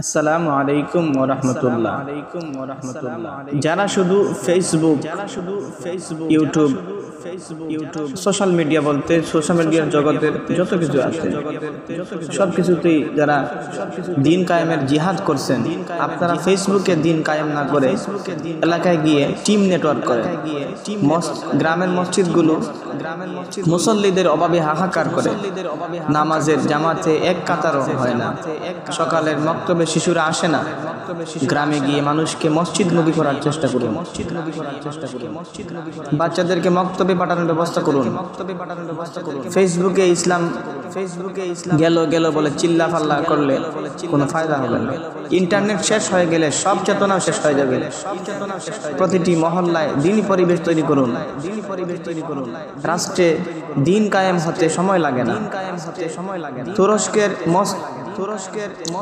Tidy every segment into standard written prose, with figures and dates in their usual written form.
আসসালামু আলাইকুম ওয়া রাহমাতুল্লাহ। যারা শুধু ফেসবুক, ইউটিউব সোশ্যাল মিডিয়া বলতে সোশ্যাল মিডিয়ার জগতের যত কিছু আছে সব কিছুতেই যারা দিন কায়েমের জিহাদ করছেন, আপনারা ফেসবুকে দিন কায়েম না করে এলাকায় গিয়ে টিম নেটওয়ার্ক করে, গ্রামের মসজিদগুলো মুসল্লিদের অভাবে হাহাকার করে, নামাজের জামাতে এক কাতারও হয় না, সকালের মক্তবে শিশুরা আসে না, গ্রামে গিয়ে মানুষকে মসজিদমুখী করার চেষ্টা করুন, বাচ্চাদেরকে মক্তবে পাঠানোর ব্যবস্থা করুন। ফেসবুকে ইসলাম গেল বলে চিল্লা ফাল্লা করলে কোনো ফায়দা হবে না। ইন্টারনেট শেষ হয়ে গেলে সব চেতনাও শেষ হয়ে যাবে। প্রতিটি মহল্লায় দিনী পরিবেশ তৈরি করুন। রাষ্ট্রে দিন কায়েম হতে সময় লাগে না।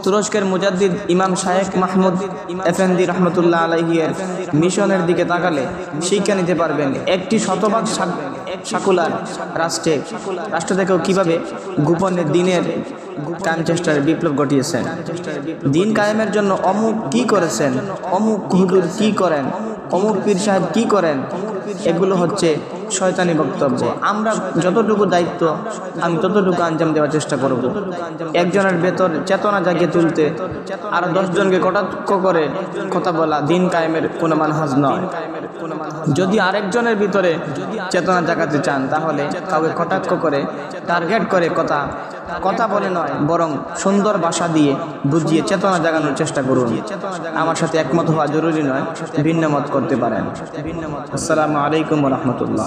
তুরস্কের মুজাদ্দিদ ইমাম শায়েখ মাহমুদ এফেন্দি রহমতুল্লাহ আলাইহির মিশনের দিকে তাকালে শিক্ষা নিতে পারবেন একটি শতভাগ সাকুলার রাষ্ট্র থেকেও কিভাবে গোপনে দিনের কায়েম চেষ্টার বিপ্লব ঘটিয়েছেন। দিন কায়েমের জন্য অমুক কি করেছেন, অমুক হুজুর কি করেন, অমুক পীর সাহেব কি করেন, এগুলো হচ্ছে শয়তানি বক্তব্য। আমরা যতটুকু দায়িত্ব আমি ততটুকু আঞ্জাম দেওয়ার চেষ্টা করব। একজনের ভেতর চেতনা জাগিয়ে তুলতে আর 10 জনকে কটাক্ষ করে কথা বলা দিন কায়েমের কোনো মানহাজ নয়। যদি আরেকজনের ভিতরে চেতনা জাগাতে চান তাহলে কাউকে কটাক্ষ করে টার্গেট করে কথা বলে নয়, বরং সুন্দর ভাষা দিয়ে বুঝিয়ে চেতনা জাগানোর চেষ্টা করুন। আমার সাথে একমত হওয়া জরুরি নয়, ভিন্ন মত করতে পারেন। আসসালামু আলাইকুম ওয়া রাহমাতুল্লাহ।